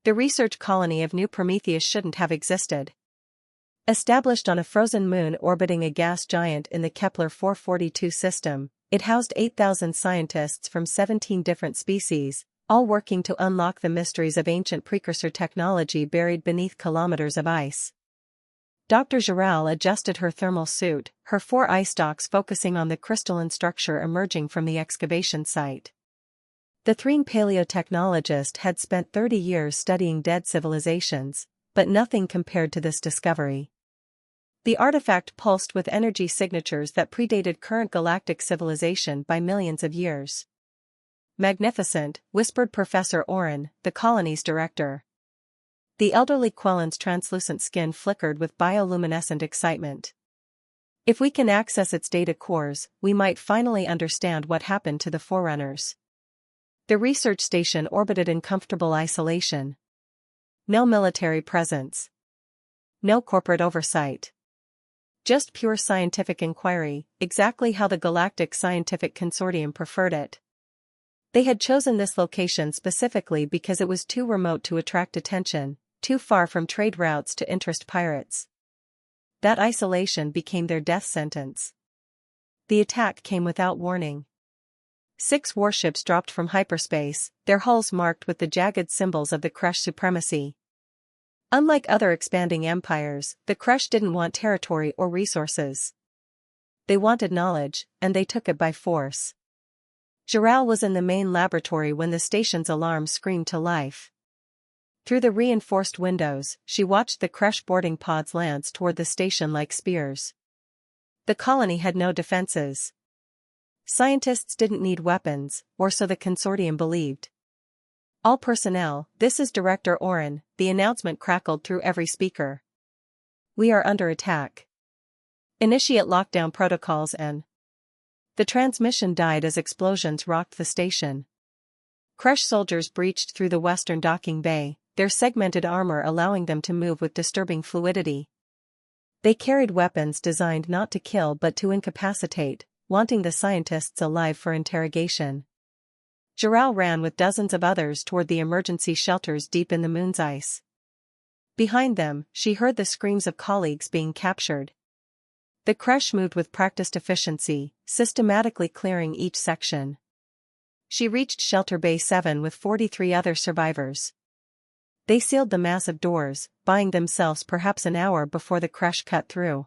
The research colony of New Prometheus shouldn't have existed. Established on a frozen moon orbiting a gas giant in the Kepler 442 system, it housed 8,000 scientists from 17 different species, all working to unlock the mysteries of ancient precursor technology buried beneath kilometers of ice. Dr. Giral adjusted her thermal suit, her 4 eye stalks focusing on the crystalline structure emerging from the excavation site. The Threne paleotechnologist had spent 30 years studying dead civilizations, but nothing compared to this discovery. The artifact pulsed with energy signatures that predated current galactic civilization by millions of years. "Magnificent," whispered Professor Oren, the colony's director. The elderly Quellen's translucent skin flickered with bioluminescent excitement. "If we can access its data cores, we might finally understand what happened to the Forerunners." The research station orbited in comfortable isolation. No military presence. No corporate oversight. Just pure scientific inquiry, exactly how the Galactic Scientific Consortium preferred it. They had chosen this location specifically because it was too remote to attract attention, too far from trade routes to interest pirates. That isolation became their death sentence. The attack came without warning. 6 warships dropped from hyperspace, their hulls marked with the jagged symbols of the Kresh supremacy. Unlike other expanding empires, the Kresh didn't want territory or resources. They wanted knowledge, and they took it by force. Giral was in the main laboratory when the station's alarm screamed to life. Through the reinforced windows, she watched the Kresh boarding pods lance toward the station like spears. The colony had no defenses. Scientists didn't need weapons, or so the consortium believed. "All personnel, this is Director Oren," the announcement crackled through every speaker. "We are under attack. Initiate lockdown protocols and..." The transmission died as explosions rocked the station. Kresh soldiers breached through the western docking bay, their segmented armor allowing them to move with disturbing fluidity. They carried weapons designed not to kill but to incapacitate, wanting the scientists alive for interrogation. Giral ran with dozens of others toward the emergency shelters deep in the moon's ice. Behind them, she heard the screams of colleagues being captured. The Kresh moved with practiced efficiency, systematically clearing each section. She reached Shelter Bay 7 with 43 other survivors. They sealed the massive doors, buying themselves perhaps an hour before the Kresh cut through.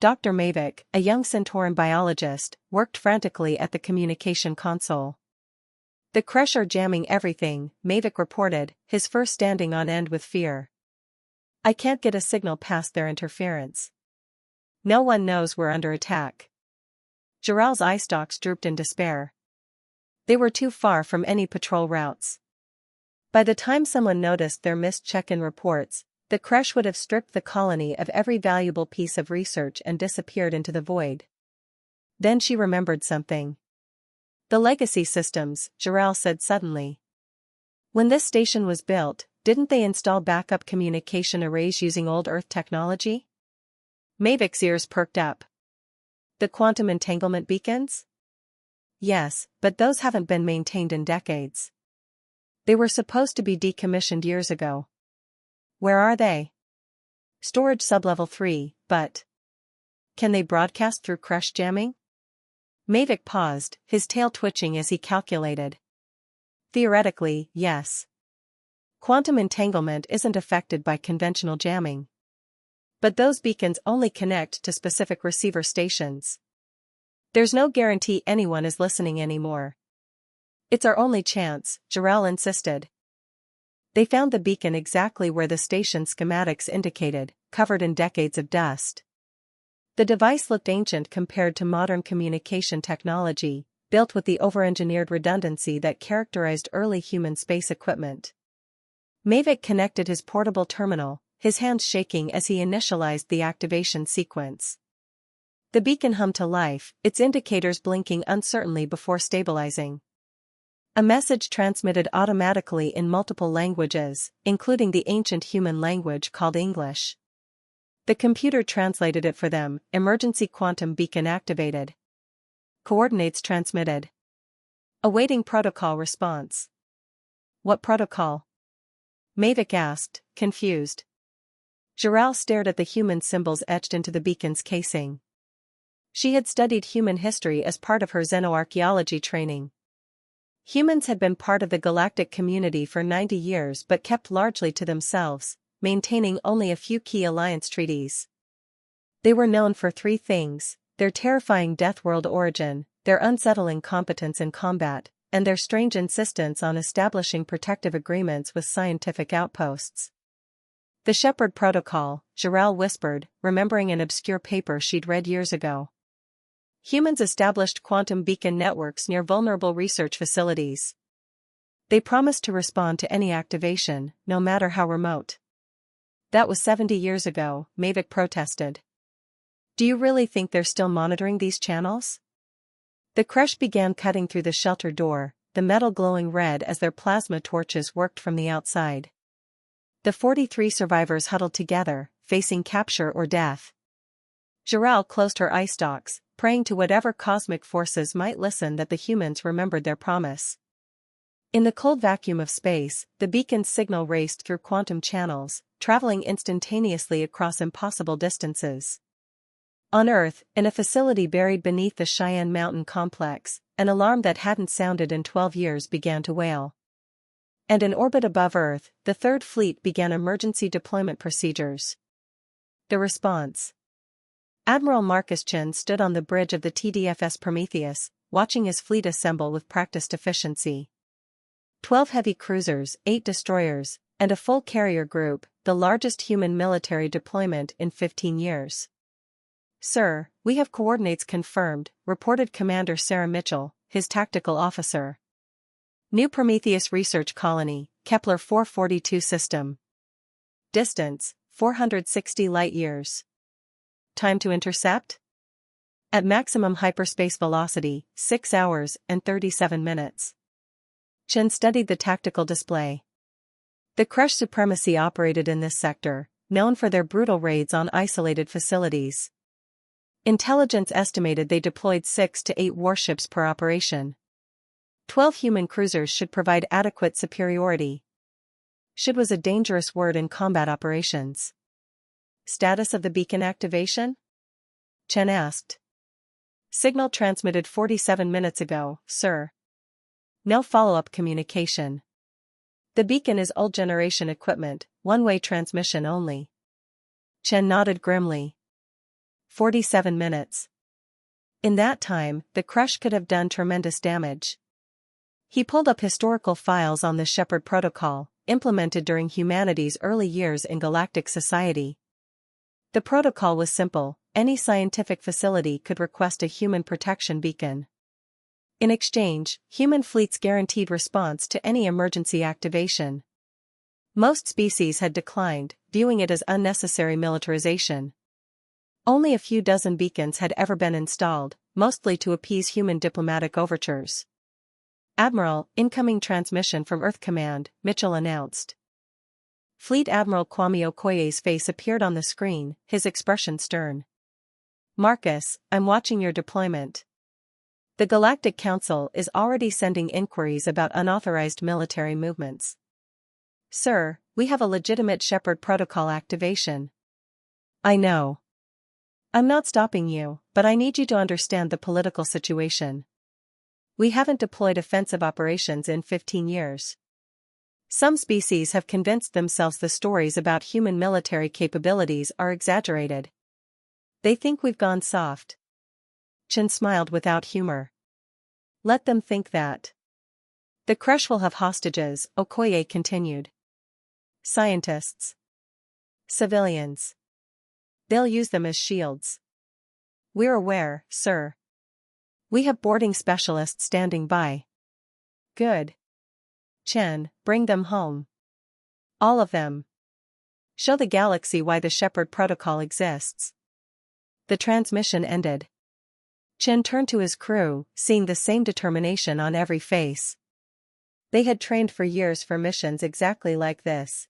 Dr. Mavic, a young Centauran biologist, worked frantically at the communication console. "The Kresh are jamming everything," Mavic reported, his fur standing on end with fear. "I can't get a signal past their interference. No one knows we're under attack." Giral's eye stalks drooped in despair. They were too far from any patrol routes. By the time someone noticed their missed check-in reports, the Kresh would have stripped the colony of every valuable piece of research and disappeared into the void. Then she remembered something. "The legacy systems," Giral said suddenly. "When this station was built, didn't they install backup communication arrays using old Earth technology?" Mavic's ears perked up. "The quantum entanglement beacons?" "Yes, but those haven't been maintained in decades. They were supposed to be decommissioned years ago." "Where are they?" "Storage sublevel 3, but..." "Can they broadcast through Kresh jamming?" Mavic paused, his tail twitching as he calculated. "Theoretically, yes. Quantum entanglement isn't affected by conventional jamming. But those beacons only connect to specific receiver stations. There's no guarantee anyone is listening anymore." "It's our only chance," Giral insisted. They found the beacon exactly where the station schematics indicated, covered in decades of dust. The device looked ancient compared to modern communication technology, built with the over-engineered redundancy that characterized early human space equipment. Mavic connected his portable terminal, his hands shaking as he initialized the activation sequence. The beacon hummed to life, its indicators blinking uncertainly before stabilizing. A message transmitted automatically in multiple languages, including the ancient human language called English. The computer translated it for them. "Emergency quantum beacon activated. Coordinates transmitted. Awaiting protocol response." "What protocol?" Mavic asked, confused. Giral stared at the human symbols etched into the beacon's casing. She had studied human history as part of her xenoarchaeology training. Humans had been part of the galactic community for 90 years but kept largely to themselves, maintaining only a few key alliance treaties. They were known for three things: their terrifying Deathworld origin, their unsettling competence in combat, and their strange insistence on establishing protective agreements with scientific outposts. The Shepherd Protocol, Giral whispered, remembering an obscure paper she'd read years ago. Humans established quantum beacon networks near vulnerable research facilities. They promised to respond to any activation, no matter how remote. That was 70 years ago, Mavic protested. Do you really think they're still monitoring these channels? The Kresh began cutting through the shelter door, the metal glowing red as their plasma torches worked from the outside. The 43 survivors huddled together, facing capture or death. Giral closed her eye stalks, praying to whatever cosmic forces might listen that the humans remembered their promise. In the cold vacuum of space, the beacon's signal raced through quantum channels, traveling instantaneously across impossible distances. On Earth, in a facility buried beneath the Cheyenne Mountain complex, an alarm that hadn't sounded in 12 years began to wail. And in orbit above Earth, the Third Fleet began emergency deployment procedures. The response. Admiral Marcus Chen stood on the bridge of the TDFS Prometheus, watching his fleet assemble with practiced efficiency. 12 heavy cruisers, 8 destroyers, and a full carrier group, the largest human military deployment in 15 years. Sir, we have coordinates confirmed, reported Commander Sarah Mitchell, his tactical officer. New Prometheus Research Colony, Kepler 442 system. Distance, 460 light-years. Time to intercept? At maximum hyperspace velocity, 6 hours and 37 minutes. Chen studied the tactical display. The Kresh supremacy operated in this sector, known for their brutal raids on isolated facilities. Intelligence estimated they deployed 6 to 8 warships per operation. 12 human cruisers should provide adequate superiority. Should was a dangerous word in combat operations. Status of the beacon activation? Chen asked. Signal transmitted 47 minutes ago, sir. No follow-up communication. The beacon is old-generation equipment, one-way transmission only. Chen nodded grimly. 47 minutes. In that time, the Kresh could have done tremendous damage. He pulled up historical files on the Shepherd Protocol, implemented during humanity's early years in galactic society. The protocol was simple: any scientific facility could request a human protection beacon. In exchange, human fleets guaranteed response to any emergency activation. Most species had declined, viewing it as unnecessary militarization. Only a few dozen beacons had ever been installed, mostly to appease human diplomatic overtures. Admiral, incoming transmission from Earth Command, Mitchell announced. Fleet Admiral Kwame Okoye's face appeared on the screen, his expression stern. Marcus, I'm watching your deployment. The Galactic Council is already sending inquiries about unauthorized military movements. Sir, we have a legitimate Shepherd Protocol activation. I know. I'm not stopping you, but I need you to understand the political situation. We haven't deployed offensive operations in 15 years. Some species have convinced themselves the stories about human military capabilities are exaggerated. They think we've gone soft. Chen smiled without humor. Let them think that. The Kresh will have hostages, Okoye continued. Scientists. Civilians. They'll use them as shields. We're aware, sir. We have boarding specialists standing by. Good. Chen, bring them home. All of them. Show the galaxy why the Shepherd Protocol exists. The transmission ended. Chen turned to his crew, seeing the same determination on every face. They had trained for years for missions exactly like this.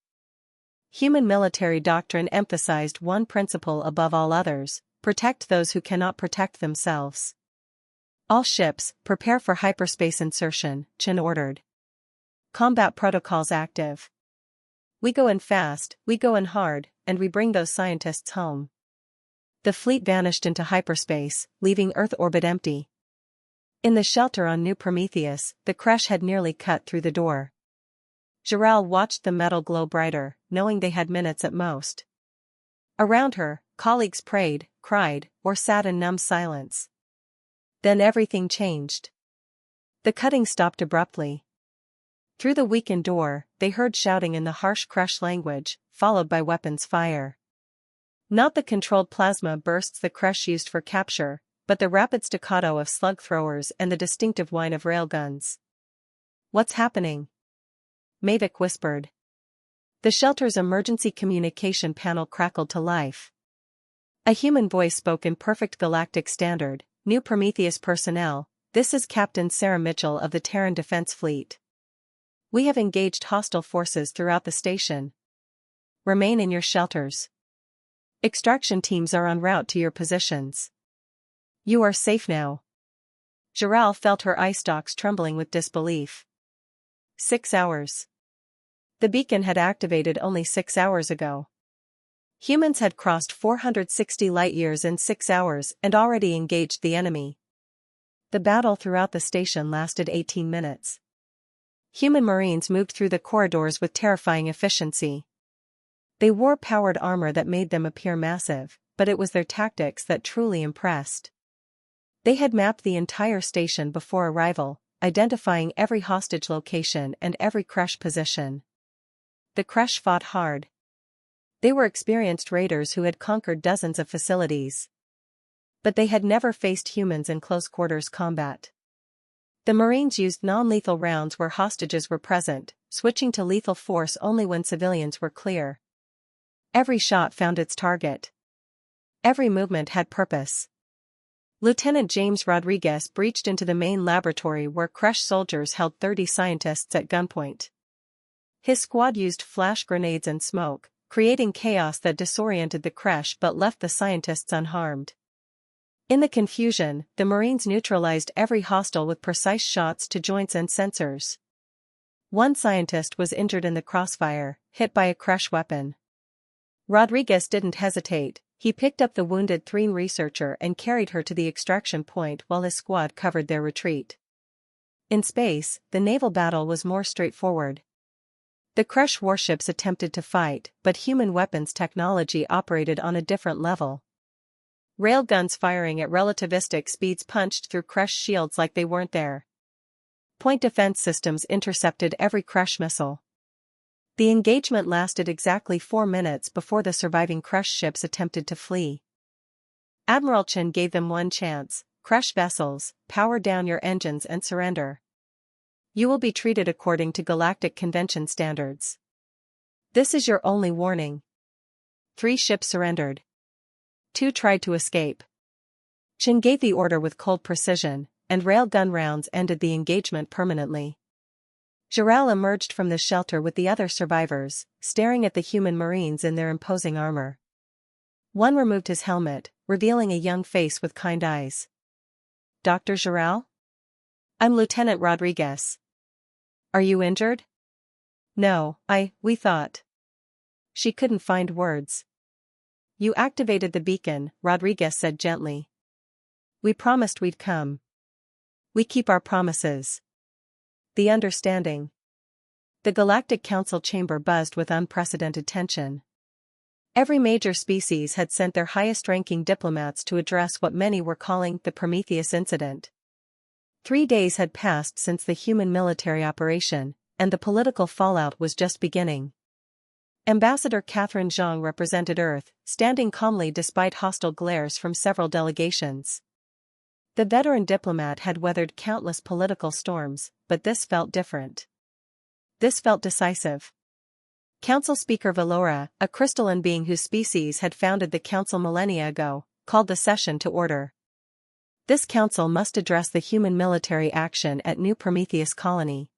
Human military doctrine emphasized one principle above all others: protect those who cannot protect themselves. All ships, prepare for hyperspace insertion, Chen ordered. Combat protocols active. We go in fast, we go in hard, and we bring those scientists home. The fleet vanished into hyperspace, leaving Earth orbit empty. In the shelter on New Prometheus, the crash had nearly cut through the door. Giral watched the metal glow brighter, knowing they had minutes at most. Around her, colleagues prayed, cried, or sat in numb silence. Then everything changed. The cutting stopped abruptly. Through the weakened door, they heard shouting in the harsh crash language, followed by weapons fire. Not the controlled plasma bursts the crash used for capture, but the rapid staccato of slug throwers and the distinctive whine of railguns. "What's happening?" Mavic whispered. The shelter's emergency communication panel crackled to life. A human voice spoke in perfect galactic standard. "New Prometheus personnel, this is Captain Sarah Mitchell of the Terran Defense Fleet. We have engaged hostile forces throughout the station. Remain in your shelters. Extraction teams are en route to your positions. You are safe now." Giral felt her eye stalks trembling with disbelief. 6 hours. The beacon had activated only 6 hours ago. Humans had crossed 460 light-years in 6 hours and already engaged the enemy. The battle throughout the station lasted 18 minutes. Human Marines moved through the corridors with terrifying efficiency. They wore powered armor that made them appear massive, but it was their tactics that truly impressed. They had mapped the entire station before arrival, identifying every hostage location and every crash position. The crash fought hard. They were experienced raiders who had conquered dozens of facilities. But they had never faced humans in close-quarters combat. The Marines used non-lethal rounds where hostages were present, switching to lethal force only when civilians were clear. Every shot found its target. Every movement had purpose. Lieutenant James Rodriguez breached into the main laboratory where crash soldiers held 30 scientists at gunpoint. His squad used flash grenades and smoke, creating chaos that disoriented the crash but left the scientists unharmed. In the confusion, the Marines neutralized every hostile with precise shots to joints and sensors. One scientist was injured in the crossfire, hit by a crash weapon. Rodriguez didn't hesitate. He picked up the wounded Threen researcher and carried her to the extraction point while his squad covered their retreat. In space, the naval battle was more straightforward. The crash warships attempted to fight, but human weapons technology operated on a different level. Railguns firing at relativistic speeds punched through crash shields like they weren't there. Point defense systems intercepted every crash missile. The engagement lasted exactly 4 minutes before the surviving crash ships attempted to flee. Admiral Chen gave them one chance: crash vessels, power down your engines and surrender. You will be treated according to galactic convention standards. This is your only warning. 3 ships surrendered. 2 tried to escape. Chen gave the order with cold precision, and railgun rounds ended the engagement permanently. Giral emerged from the shelter with the other survivors, staring at the human Marines in their imposing armor. One removed his helmet, revealing a young face with kind eyes. "Dr. Giral? I'm Lieutenant Rodriguez. Are you injured?" "No, we thought." She couldn't find words. "You activated the beacon," Rodriguez said gently. "We promised we'd come. We keep our promises." The understanding. The Galactic Council chamber buzzed with unprecedented tension. Every major species had sent their highest-ranking diplomats to address what many were calling the Prometheus incident. 3 days had passed since the human military operation, and the political fallout was just beginning. Ambassador Catherine Zhang represented Earth, standing calmly despite hostile glares from several delegations. The veteran diplomat had weathered countless political storms, but this felt different. This felt decisive. Council Speaker Valora, a crystalline being whose species had founded the council millennia ago, called the session to order. This council must address the human military action at New Prometheus colony.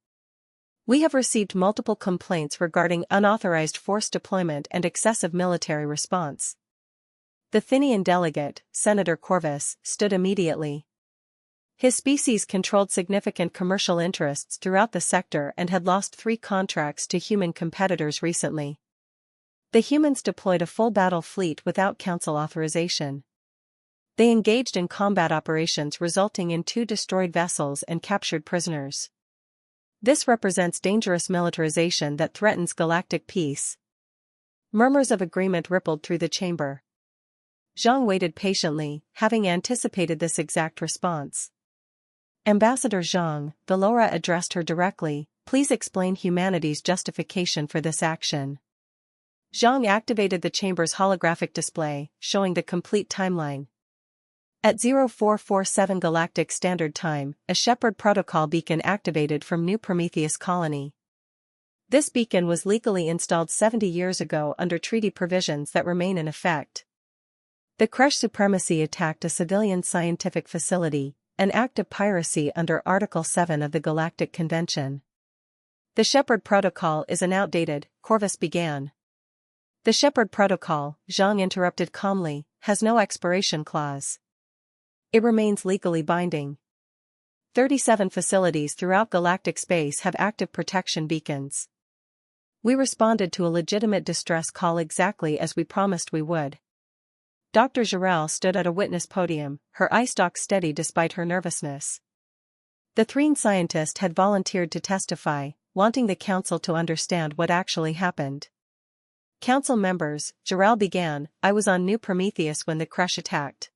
We have received multiple complaints regarding unauthorized force deployment and excessive military response. The Thinian delegate, Senator Corvus, stood immediately. His species controlled significant commercial interests throughout the sector and had lost 3 contracts to human competitors recently. The humans deployed a full battle fleet without council authorization. They engaged in combat operations resulting in 2 destroyed vessels and captured prisoners. This represents dangerous militarization that threatens galactic peace. Murmurs of agreement rippled through the chamber. Zhang waited patiently, having anticipated this exact response. Ambassador Zhang, Valora addressed her directly, please explain humanity's justification for this action. Zhang activated the chamber's holographic display, showing the complete timeline. At 0447 Galactic Standard Time, a Shepard Protocol beacon activated from New Prometheus colony. This beacon was legally installed 70 years ago under treaty provisions that remain in effect. The Kresh Supremacy attacked a civilian scientific facility, an act of piracy under Article 7 of the Galactic Convention. The Shepard Protocol is an outdated, Corvus began. The Shepard Protocol, Zhang interrupted calmly, has no expiration clause. It remains legally binding. 37 facilities throughout galactic space have active protection beacons. We responded to a legitimate distress call exactly as we promised we would. Dr. Jarrell stood at a witness podium, her eye stalk steady despite her nervousness. The Threen scientist had volunteered to testify, wanting the council to understand what actually happened. Council members, Jarrell began, I was on New Prometheus when the Kresh attacked.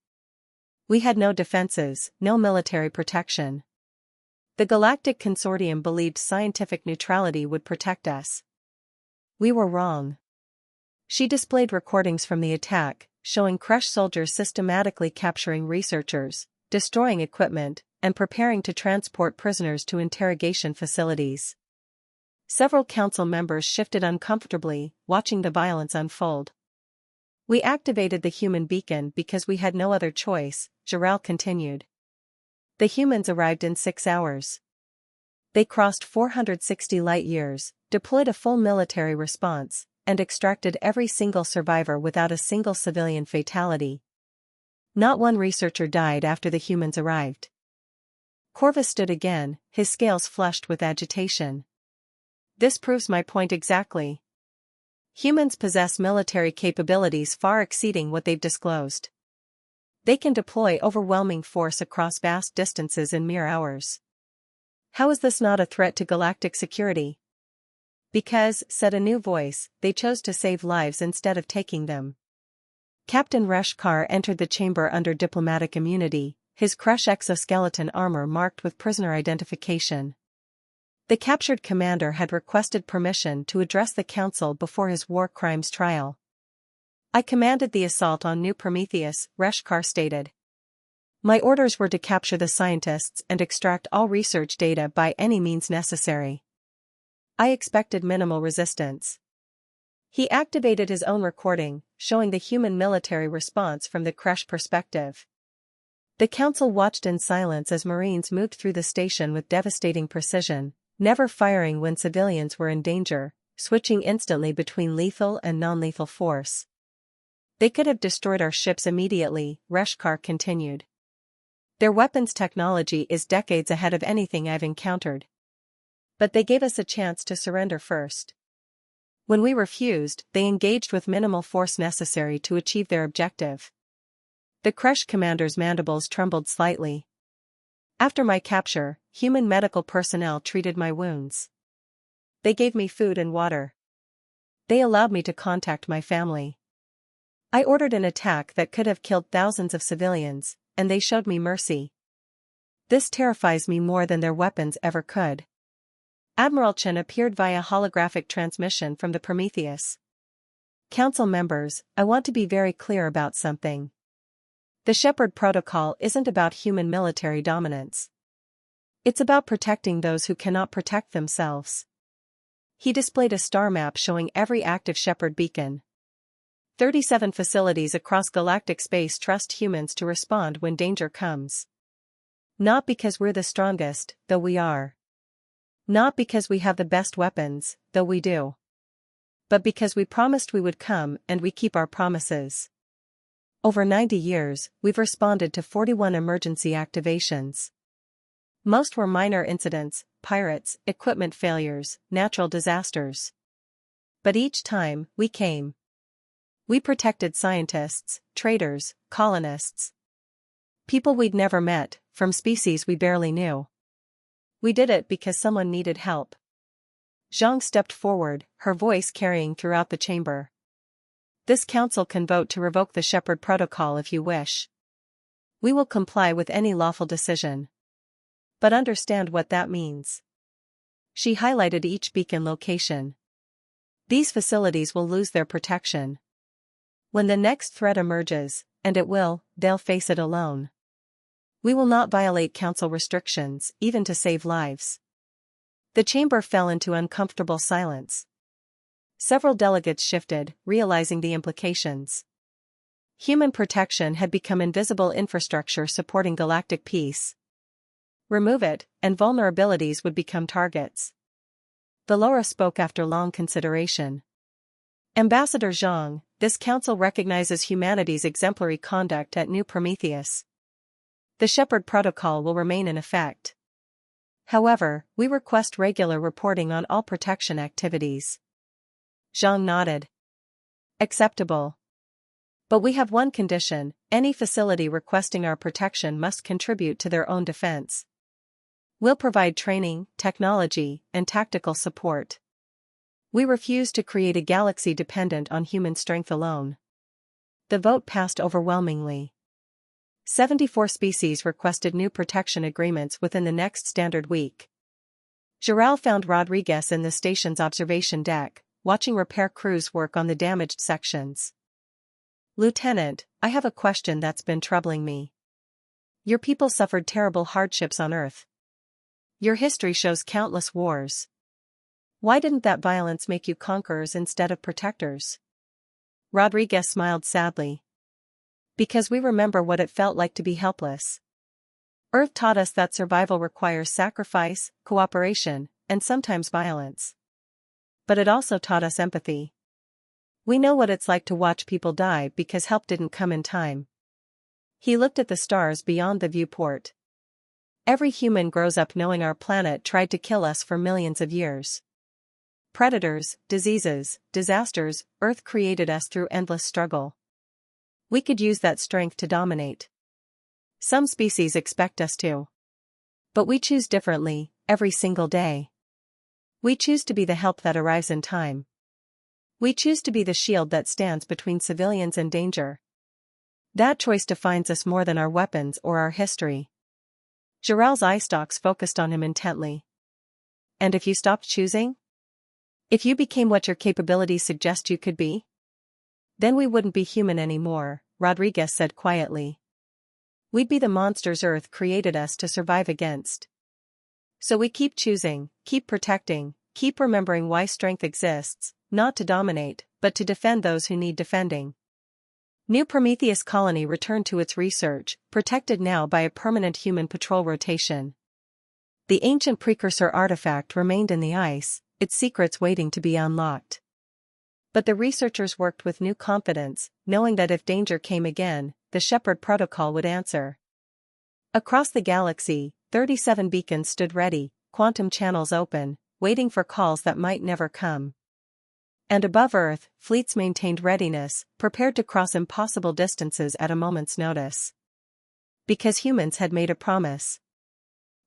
We had no defenses, no military protection. The Galactic Consortium believed scientific neutrality would protect us. We were wrong. She displayed recordings from the attack, showing Kresh soldiers systematically capturing researchers, destroying equipment, and preparing to transport prisoners to interrogation facilities. Several council members shifted uncomfortably, watching the violence unfold. We activated the human beacon because we had no other choice, Jarrell continued. The humans arrived in 6 hours. They crossed 460 light-years, deployed a full military response, and extracted every single survivor without a single civilian fatality. Not one researcher died after the humans arrived. Corvus stood again, his scales flushed with agitation. This proves my point exactly. Humans possess military capabilities far exceeding what they've disclosed. They can deploy overwhelming force across vast distances in mere hours. How is this not a threat to galactic security? Because, said a new voice, they chose to save lives instead of taking them. Captain Reshkar entered the chamber under diplomatic immunity, his Kresh exoskeleton armor marked with prisoner identification. The captured commander had requested permission to address the council before his war crimes trial. I commanded the assault on New Prometheus, Reshkar stated. My orders were to capture the scientists and extract all research data by any means necessary. I expected minimal resistance. He activated his own recording, showing the human military response from the Kresh perspective. The council watched in silence as Marines moved through the station with devastating precision, never firing when civilians were in danger, switching instantly between lethal and non-lethal force. They could have destroyed our ships immediately, Reshkar continued. Their weapons technology is decades ahead of anything I've encountered. But they gave us a chance to surrender first. When we refused, they engaged with minimal force necessary to achieve their objective. The Kresh commander's mandibles trembled slightly. After my capture, human medical personnel treated my wounds. They gave me food and water. They allowed me to contact my family. I ordered an attack that could have killed thousands of civilians, and they showed me mercy. This terrifies me more than their weapons ever could. Admiral Chen appeared via holographic transmission from the Prometheus. Council members, I want to be very clear about something. The Shepard Protocol isn't about human military dominance. It's about protecting those who cannot protect themselves. He displayed a star map showing every active Shepard beacon. 37 facilities across galactic space trust humans to respond when danger comes. Not because we're the strongest, though we are. Not because we have the best weapons, though we do. But because we promised we would come and we keep our promises. Over 90 years, we've responded to 41 emergency activations. Most were minor incidents, pirates, equipment failures, natural disasters. But each time, we came. We protected scientists, traders, colonists. People we'd never met, from species we barely knew. We did it because someone needed help. Zhang stepped forward, her voice carrying throughout the chamber. This council can vote to revoke the Shepherd Protocol if you wish. We will comply with any lawful decision. But understand what that means. She highlighted each beacon location. These facilities will lose their protection. When the next threat emerges, and it will, they'll face it alone. We will not violate council restrictions, even to save lives. The chamber fell into uncomfortable silence. Several delegates shifted, realizing the implications. Human protection had become invisible infrastructure supporting galactic peace. Remove it, and vulnerabilities would become targets. Valora spoke after long consideration. Ambassador Zhang, this council recognizes humanity's exemplary conduct at New Prometheus. The Shepherd Protocol will remain in effect. However, we request regular reporting on all protection activities. Zhang nodded. Acceptable. But we have one condition: any facility requesting our protection must contribute to their own defense. We'll provide training, technology, and tactical support. We refuse to create a galaxy dependent on human strength alone. The vote passed overwhelmingly. 74 species requested new protection agreements within the next standard week. Giral found Rodriguez in the station's observation deck, watching repair crews work on the damaged sections. Lieutenant, I have a question that's been troubling me. Your people suffered terrible hardships on Earth. Your history shows countless wars. Why didn't that violence make you conquerors instead of protectors? Rodriguez smiled sadly. Because we remember what it felt like to be helpless. Earth taught us that survival requires sacrifice, cooperation, and sometimes violence. But it also taught us empathy. We know what it's like to watch people die because help didn't come in time. He looked at the stars beyond the viewport. Every human grows up knowing our planet tried to kill us for millions of years. Predators, diseases, disasters, Earth created us through endless struggle. We could use that strength to dominate. Some species expect us to. But we choose differently, every single day. We choose to be the help that arrives in time. We choose to be the shield that stands between civilians and danger. That choice defines us more than our weapons or our history. Giral's eye stalks focused on him intently. And if you stopped choosing? If you became what your capabilities suggest you could be? Then we wouldn't be human anymore, Rodriguez said quietly. We'd be the monsters Earth created us to survive against. So we keep choosing, keep protecting, keep remembering why strength exists, not to dominate, but to defend those who need defending. New Prometheus colony returned to its research, protected now by a permanent human patrol rotation. The ancient precursor artifact remained in the ice, its secrets waiting to be unlocked. But the researchers worked with new confidence, knowing that if danger came again, the Shepherd Protocol would answer. Across the galaxy, 37 beacons stood ready, quantum channels open, waiting for calls that might never come. And above Earth, fleets maintained readiness, prepared to cross impossible distances at a moment's notice. Because humans had made a promise.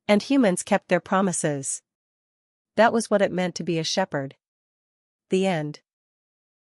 And humans kept their promises. That was what it meant to be a shepherd. The end.